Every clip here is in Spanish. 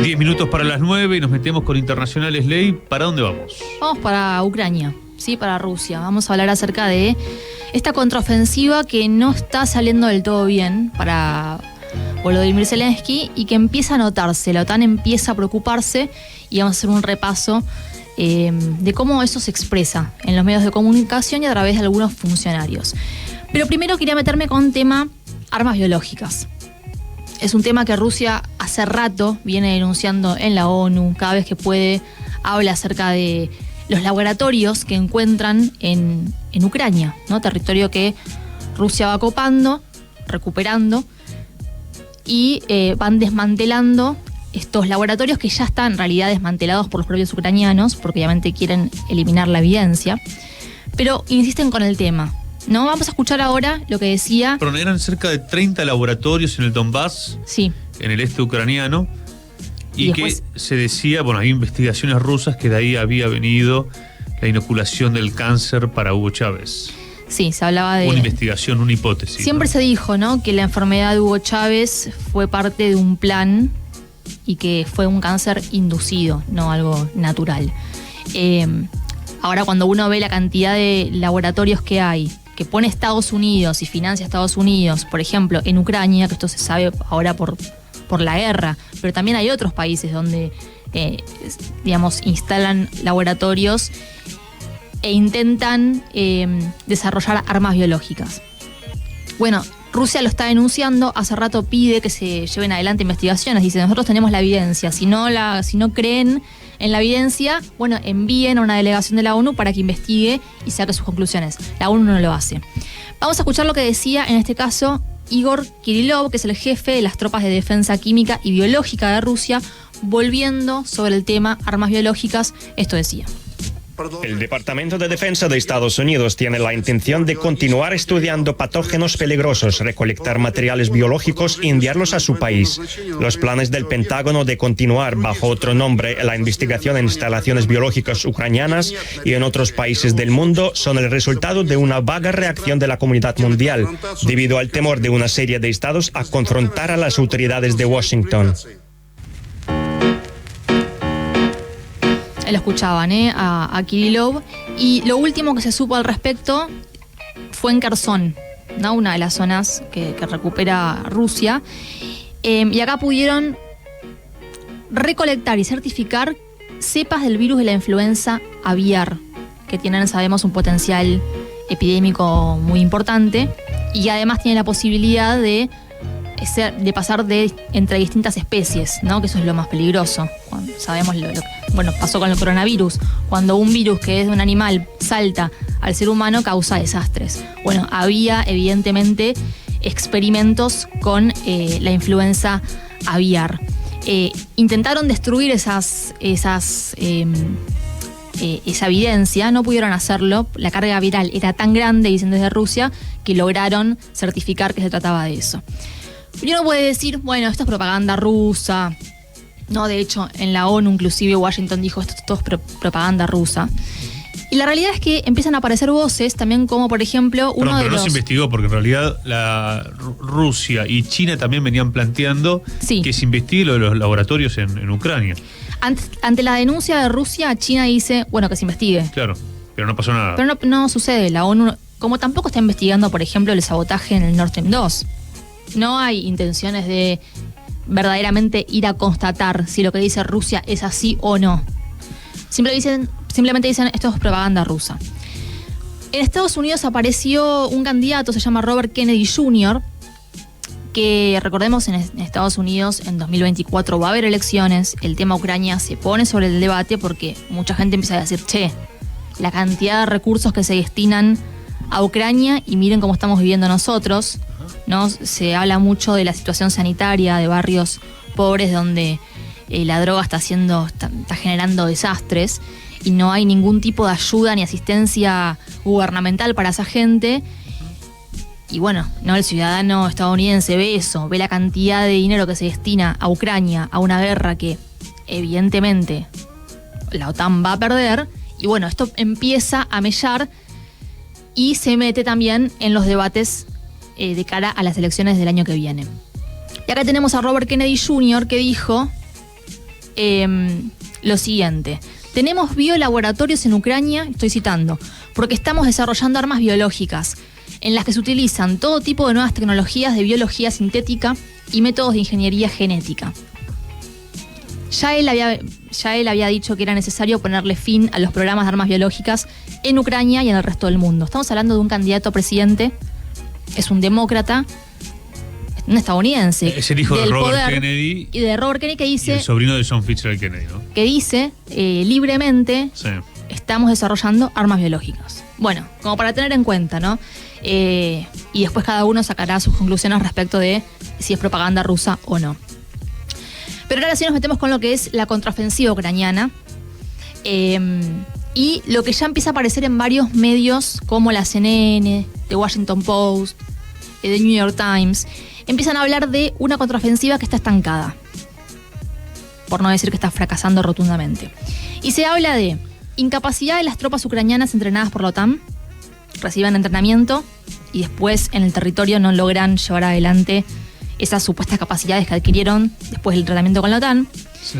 10 minutos para las 9 y nos metemos con Internacionales Ley. ¿Para dónde vamos? Vamos para Ucrania, sí, para Rusia. Vamos a hablar acerca de esta contraofensiva que no está saliendo del todo bien para Volodymyr Zelensky y que empieza a notarse. La OTAN empieza a preocuparse y vamos a hacer un repaso de cómo eso se expresa en los medios de comunicación y a través de algunos funcionarios. Pero primero quería meterme con el tema armas biológicas. Es un tema que Rusia hace rato viene denunciando en la ONU. Cada vez que puede habla acerca de los laboratorios que encuentran en Ucrania, ¿no? Territorio que Rusia va copando, recuperando y van desmantelando estos laboratorios que ya están en realidad desmantelados por los propios ucranianos, porque obviamente quieren eliminar la evidencia, pero insisten con el tema, ¿no? Vamos a escuchar ahora lo que decía... Pero eran cerca de 30 laboratorios en el Donbass, sí, en el este ucraniano, y después, que se decía, bueno, hay investigaciones rusas que de ahí había venido la inoculación del cáncer para Hugo Chávez. sí, se hablaba de... Una investigación, una hipótesis. Siempre, ¿no? Se dijo, ¿no?, que la enfermedad de Hugo Chávez fue parte de un plan y que fue un cáncer inducido, no algo natural. Ahora, cuando uno ve la cantidad de laboratorios que hay, que pone Estados Unidos y financia Estados Unidos, por ejemplo, en Ucrania, que esto se sabe ahora por la guerra, pero también hay otros países donde, instalan laboratorios e intentan desarrollar armas biológicas. Bueno, Rusia lo está denunciando, hace rato pide que se lleven adelante investigaciones, dice, nosotros tenemos la evidencia, si no creen en la evidencia, bueno, envíen a una delegación de la ONU para que investigue y saque sus conclusiones. La ONU no lo hace. Vamos a escuchar lo que decía, en este caso, Igor Kirillov, que es el jefe de las tropas de defensa química y biológica de Rusia, volviendo sobre el tema armas biológicas. Esto decía. El Departamento de Defensa de Estados Unidos tiene la intención de continuar estudiando patógenos peligrosos, recolectar materiales biológicos y enviarlos a su país. Los planes del Pentágono de continuar bajo otro nombre la investigación en instalaciones biológicas ucranianas y en otros países del mundo son el resultado de una vaga reacción de la comunidad mundial, debido al temor de una serie de estados a confrontar a las autoridades de Washington. Lo escuchaban, a Kirillov. Y lo último que se supo al respecto fue en Kherson, ¿no? Una de las zonas que recupera Rusia. Y acá pudieron recolectar y certificar cepas del virus de la influenza aviar, que tienen, sabemos, un potencial epidémico muy importante y además tiene la posibilidad de pasar entre distintas especies, ¿no? Que eso es lo más peligroso. Sabemos bueno, pasó con el coronavirus. Cuando un virus que es de un animal salta al ser humano, causa desastres. Bueno, había evidentemente experimentos con la influenza aviar. Intentaron destruir esa evidencia, no pudieron hacerlo. La carga viral era tan grande, dicen desde Rusia, que lograron certificar que se trataba de eso. Y uno puede decir, bueno, esto es propaganda rusa. No, de hecho, en la ONU, inclusive Washington dijo, esto es propaganda rusa. Y la realidad es que empiezan a aparecer voces también como, por ejemplo, pero no se investigó, porque en realidad Rusia y China también venían planteando que se investigue lo de los laboratorios en Ucrania. Ante la denuncia de Rusia, China dice, bueno, que se investigue. Claro, pero no pasó nada. Pero no sucede. La ONU, como tampoco está investigando, por ejemplo, el sabotaje en el Nord Stream 2. No hay intenciones de verdaderamente ir a constatar si lo que dice Rusia es así o no. Simplemente dicen esto es propaganda rusa. En Estados Unidos apareció un candidato, se llama Robert Kennedy Jr., que recordemos en Estados Unidos en 2024 va a haber elecciones, el tema Ucrania se pone sobre el debate porque mucha gente empieza a decir, la cantidad de recursos que se destinan a Ucrania y miren cómo estamos viviendo nosotros, ¿no? Se habla mucho de la situación sanitaria de barrios pobres donde la droga está generando desastres y no hay ningún tipo de ayuda ni asistencia gubernamental para esa gente. Y bueno, ¿no? El ciudadano estadounidense ve eso, ve la cantidad de dinero que se destina a Ucrania, a una guerra que evidentemente la OTAN va a perder. Y bueno, esto empieza a mellar y se mete también en los debates de cara a las elecciones del año que viene. Y acá tenemos a Robert Kennedy Jr. que dijo lo siguiente. Tenemos biolaboratorios en Ucrania, estoy citando, porque estamos desarrollando armas biológicas en las que se utilizan todo tipo de nuevas tecnologías de biología sintética y métodos de ingeniería genética. Ya él había dicho que era necesario ponerle fin a los programas de armas biológicas en Ucrania y en el resto del mundo. Estamos hablando de un candidato a presidente, es un demócrata, un estadounidense. Es el hijo de Robert Kennedy. Y de Robert Kennedy, que dice... Y el sobrino de John Fitzgerald Kennedy, ¿no? Que dice libremente, sí, estamos desarrollando armas biológicas. Bueno, como para tener en cuenta, ¿no? Y después cada uno sacará sus conclusiones respecto de si es propaganda rusa o no. Pero ahora sí nos metemos con lo que es la contraofensiva ucraniana. Y lo que ya empieza a aparecer en varios medios como la CNN, The Washington Post, The New York Times, empiezan a hablar de una contraofensiva que está estancada, por no decir que está fracasando rotundamente. Y se habla de incapacidad de las tropas ucranianas entrenadas por la OTAN, reciben entrenamiento y después en el territorio no logran llevar adelante esas supuestas capacidades que adquirieron después del entrenamiento con la OTAN. Sí.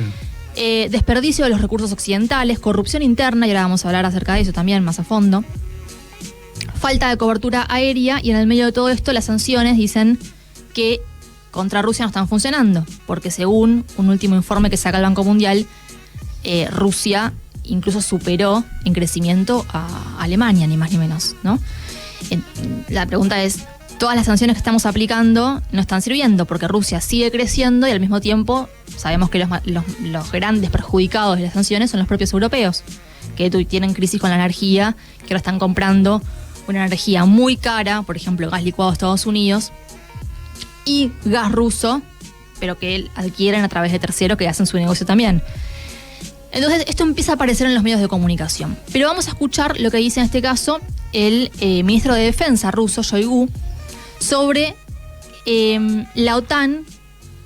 Desperdicio de los recursos occidentales, corrupción interna, y ahora vamos a hablar acerca de eso también más a fondo. Falta de cobertura aérea, y en el medio de todo esto las sanciones dicen que contra Rusia no están funcionando, porque según un último informe que saca el Banco Mundial, Rusia incluso superó en crecimiento a Alemania, ni más ni menos, ¿no? La pregunta es, todas las sanciones que estamos aplicando no están sirviendo, porque Rusia sigue creciendo y al mismo tiempo sabemos que los grandes perjudicados de las sanciones son los propios europeos, que tienen crisis con la energía, que ahora están comprando una energía muy cara, por ejemplo, gas licuado de Estados Unidos, y gas ruso, pero que adquieren a través de terceros que hacen su negocio también. Entonces esto empieza a aparecer en los medios de comunicación. Pero vamos a escuchar lo que dice en este caso el ministro de Defensa ruso, Shoigu, sobre la OTAN,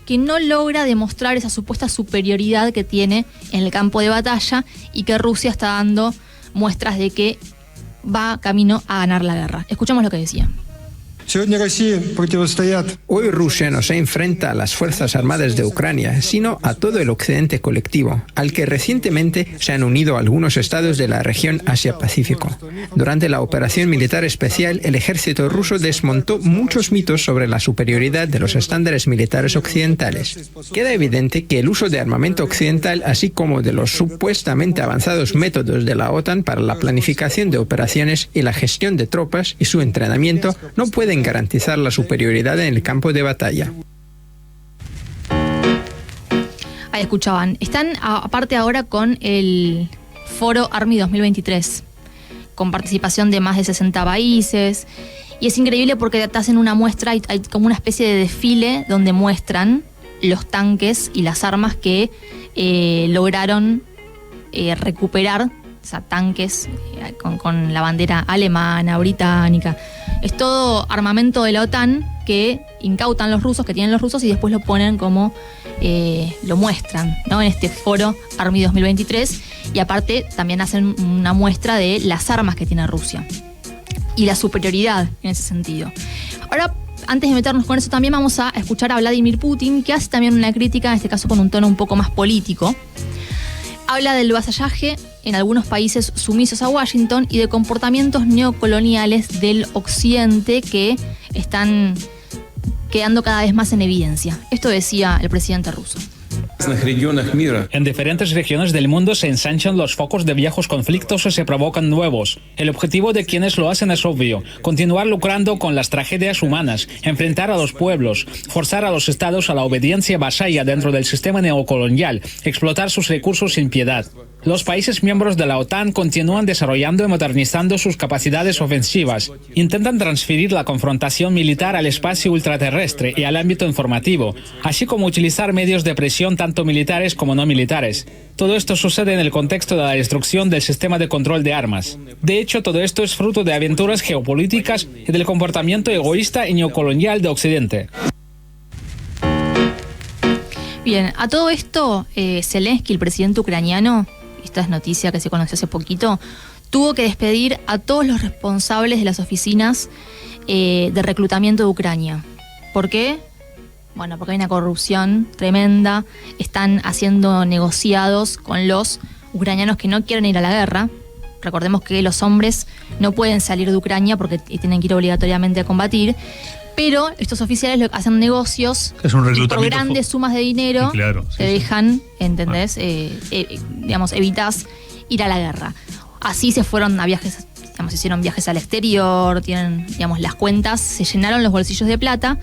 que no logra demostrar esa supuesta superioridad que tiene en el campo de batalla y que Rusia está dando muestras de que va camino a ganar la guerra. Escuchamos lo que decía. Hoy Rusia no se enfrenta a las Fuerzas Armadas de Ucrania, sino a todo el occidente colectivo, al que recientemente se han unido algunos estados de la región Asia-Pacífico. Durante la operación militar especial, el ejército ruso desmontó muchos mitos sobre la superioridad de los estándares militares occidentales. Queda evidente que el uso de armamento occidental, así como de los supuestamente avanzados métodos de la OTAN para la planificación de operaciones y la gestión de tropas y su entrenamiento, no pueden garantizar la superioridad en el campo de batalla. Ahí escuchaban. Están aparte ahora con el Foro Army 2023, con participación de más de 60 países. Y es increíble porque te hacen una muestra, hay como una especie de desfile donde muestran los tanques y las armas que lograron recuperar, o sea, tanques con la bandera alemana, británica. Es todo armamento de la OTAN que incautan los rusos, que tienen los rusos, y después lo ponen como lo muestran, ¿no? En este foro Army 2023. Y aparte también hacen una muestra de las armas que tiene Rusia y la superioridad en ese sentido. Ahora, antes de meternos con eso, también vamos a escuchar a Vladimir Putin, que hace también una crítica, en este caso con un tono un poco más político. Habla del vasallaje en algunos países sumisos a Washington y de comportamientos neocoloniales del occidente que están quedando cada vez más en evidencia. Esto decía el presidente ruso. En diferentes regiones del mundo se ensanchan los focos de viejos conflictos o se provocan nuevos. El objetivo de quienes lo hacen es obvio: continuar lucrando con las tragedias humanas, enfrentar a los pueblos, forzar a los estados a la obediencia vasalla dentro del sistema neocolonial, explotar sus recursos sin piedad. Los países miembros de la OTAN continúan desarrollando y modernizando sus capacidades ofensivas. Intentan transferir la confrontación militar al espacio ultraterrestre y al ámbito informativo, así como utilizar medios de presión tanto militares como no militares. Todo esto sucede en el contexto de la destrucción del sistema de control de armas. De hecho, todo esto es fruto de aventuras geopolíticas y del comportamiento egoísta y neocolonial de Occidente. Bien, a todo esto, Zelensky, el presidente ucraniano, esta es noticia que se conoció hace poquito, tuvo que despedir a todos los responsables de las oficinas de reclutamiento de Ucrania. ¿Por qué? Bueno, porque hay una corrupción tremenda, están haciendo negociados con los ucranianos que no quieren ir a la guerra. Recordemos que los hombres no pueden salir de Ucrania porque tienen que ir obligatoriamente a combatir, pero estos oficiales hacen negocios es un y por grandes sumas de dinero te dejan, ¿entendés? Digamos, evitas ir a la guerra. Así se fueron a viajes, digamos, hicieron viajes al exterior, tienen, digamos, las cuentas, se llenaron los bolsillos de plata.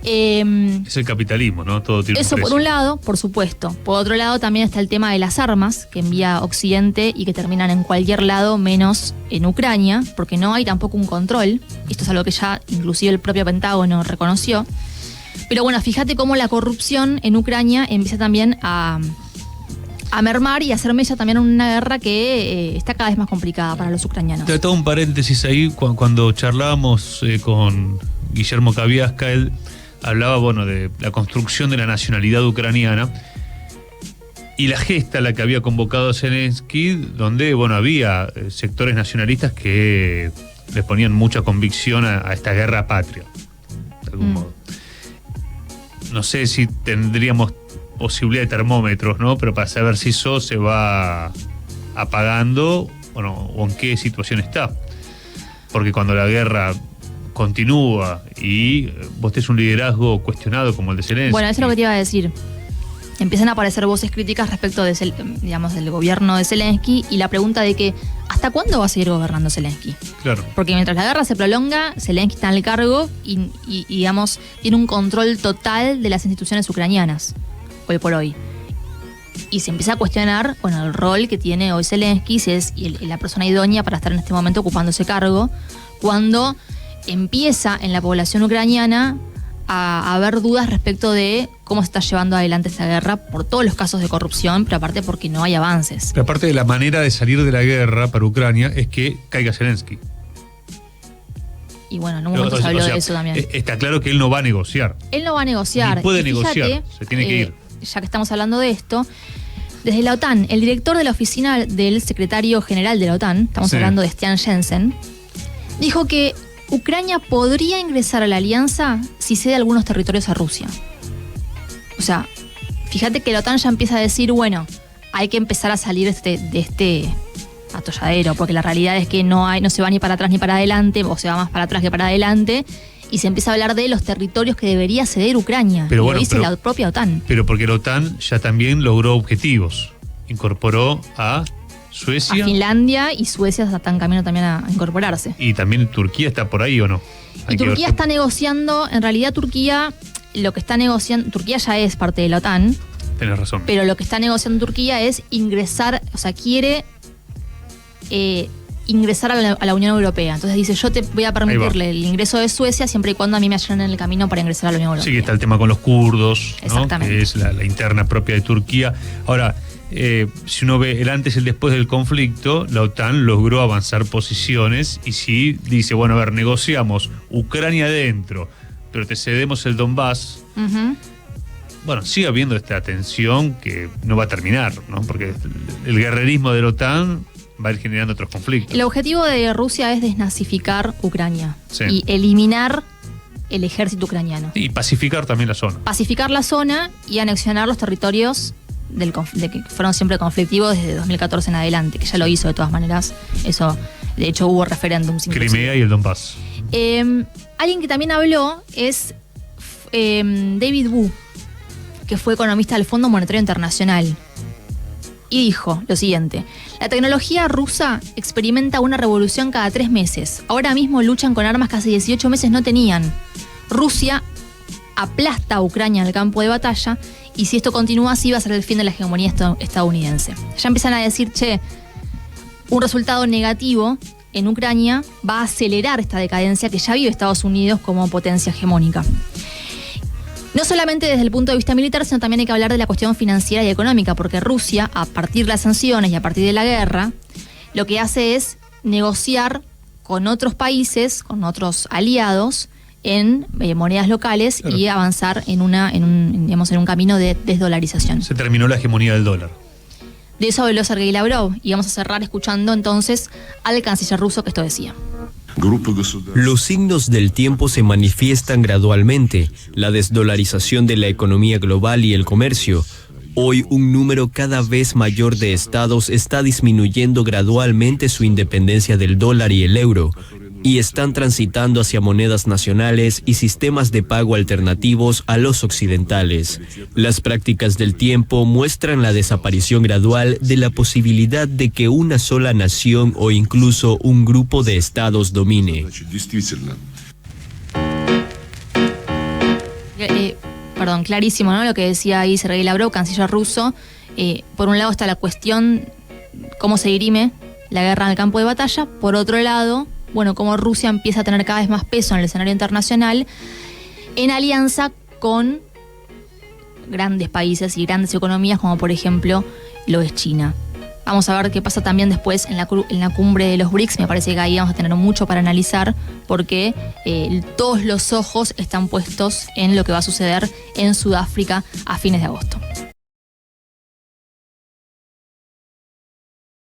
Es el capitalismo, ¿no? Todo tiene eso un precio. Por un lado, por supuesto. Por otro lado también está el tema de las armas que envía Occidente y que terminan en cualquier lado menos en Ucrania, porque no hay tampoco un control. Esto es algo que ya inclusive el propio Pentágono reconoció. Pero bueno, fíjate cómo la corrupción en Ucrania empieza también a mermar y a hacer mella también en una guerra que está cada vez más complicada para los ucranianos. Te hago un paréntesis ahí, cuando charlábamos con Guillermo Kaviaska, él hablaba, bueno, de la construcción de la nacionalidad ucraniana y la gesta a la que había convocado Zelensky, donde, bueno, había sectores nacionalistas que le ponían mucha convicción a esta guerra patria, de algún modo. No sé si tendríamos posibilidad de termómetros, ¿no? Pero para saber si eso se va apagando o en qué situación está. Porque cuando la guerra continúa y vos tenés un liderazgo cuestionado como el de Zelensky. Bueno, eso es lo que te iba a decir. Empiezan a aparecer voces críticas respecto de, digamos, del gobierno de Zelensky y la pregunta de que ¿hasta cuándo va a seguir gobernando Zelensky? Claro. Porque mientras la guerra se prolonga, Zelensky está en el cargo y digamos, tiene un control total de las instituciones ucranianas, hoy por hoy. Y se empieza a cuestionar, bueno, el rol que tiene hoy Zelensky, si es la persona idónea para estar en este momento ocupando ese cargo, cuando empieza en la población ucraniana a haber dudas respecto de cómo se está llevando adelante esta guerra por todos los casos de corrupción, pero aparte porque no hay avances. Pero aparte de la manera de salir de la guerra para Ucrania es que caiga Zelensky. Y bueno, en un momento se habló de eso también. Está claro que él no va a negociar. Él no va a negociar. Ni puede negociar, se tiene que ir. Ya que estamos hablando de esto, desde la OTAN, el director de la oficina del secretario general de la OTAN, estamos hablando de Stian Jensen, dijo que Ucrania podría ingresar a la alianza si cede algunos territorios a Rusia. O sea, fíjate que la OTAN ya empieza a decir, bueno, hay que empezar a salir de este atolladero, porque la realidad es que no se va ni para atrás ni para adelante, o se va más para atrás que para adelante, y se empieza a hablar de los territorios que debería ceder Ucrania. Pero bueno, lo dice la propia OTAN. Pero porque la OTAN ya también logró objetivos. Incorporó a Suecia. A Finlandia y Suecia están en camino también a incorporarse. Y también Turquía está por ahí, ¿o no? Y Turquía está negociando, en realidad Turquía ya es parte de la OTAN. Tenés razón. Pero lo que está negociando Turquía es ingresar, o sea, quiere ingresar a la Unión Europea. Entonces dice, yo te voy a permitirle el ingreso de Suecia siempre y cuando a mí me allanen el camino para ingresar a la Unión Europea. Sí, que está el tema con los kurdos, ¿no? Exactamente. Que es la interna propia de Turquía. Ahora, si uno ve el antes y el después del conflicto, la OTAN logró avanzar posiciones y si dice, bueno, a ver, negociamos Ucrania adentro, pero te cedemos el Donbass. Bueno, sigue habiendo esta tensión que no va a terminar, ¿no? Porque el guerrerismo de la OTAN va a ir generando otros conflictos. El objetivo de Rusia es desnazificar Ucrania y eliminar el ejército ucraniano. Y pacificar también la zona. Pacificar la zona y anexionar los territorios de que fueron siempre conflictivos desde 2014 en adelante, que ya lo hizo de todas maneras. Eso, de hecho, hubo referéndums. Crimea y el Donbass. Alguien que también habló es David Wu, que fue economista del Fondo Monetario Internacional. Y dijo lo siguiente: la tecnología rusa experimenta una revolución cada 3 meses. Ahora mismo luchan con armas que hace 18 meses no tenían. Rusia aplasta a Ucrania en el campo de batalla y si esto continúa así va a ser el fin de la hegemonía estadounidense. Ya empiezan a decir, un resultado negativo en Ucrania va a acelerar esta decadencia que ya vive Estados Unidos como potencia hegemónica. No solamente desde el punto de vista militar, sino también hay que hablar de la cuestión financiera y económica, porque Rusia, a partir de las sanciones y a partir de la guerra, lo que hace es negociar con otros países, con otros aliados, en monedas locales y avanzar en un camino de desdolarización. Se terminó la hegemonía del dólar. De eso habló Sergei Lavrov y vamos a cerrar escuchando entonces al canciller ruso que esto decía. Los signos del tiempo se manifiestan gradualmente, la desdolarización de la economía global y el comercio. Hoy un número cada vez mayor de estados está disminuyendo gradualmente su independencia del dólar y el euro, y están transitando hacia monedas nacionales y sistemas de pago alternativos a los occidentales. Las prácticas del tiempo muestran la desaparición gradual de la posibilidad de que una sola nación o incluso un grupo de estados domine. Clarísimo, ¿no? Lo que decía ahí Sergei Lavrov, canciller ruso. Por un lado está la cuestión cómo se dirime la guerra en el campo de batalla. Por otro lado, bueno, cómo Rusia empieza a tener cada vez más peso en el escenario internacional en alianza con grandes países y grandes economías, como por ejemplo lo es China. Vamos a ver qué pasa también después en la cumbre de los BRICS. Me parece que ahí vamos a tener mucho para analizar, porque todos los ojos están puestos en lo que va a suceder en Sudáfrica a fines de agosto.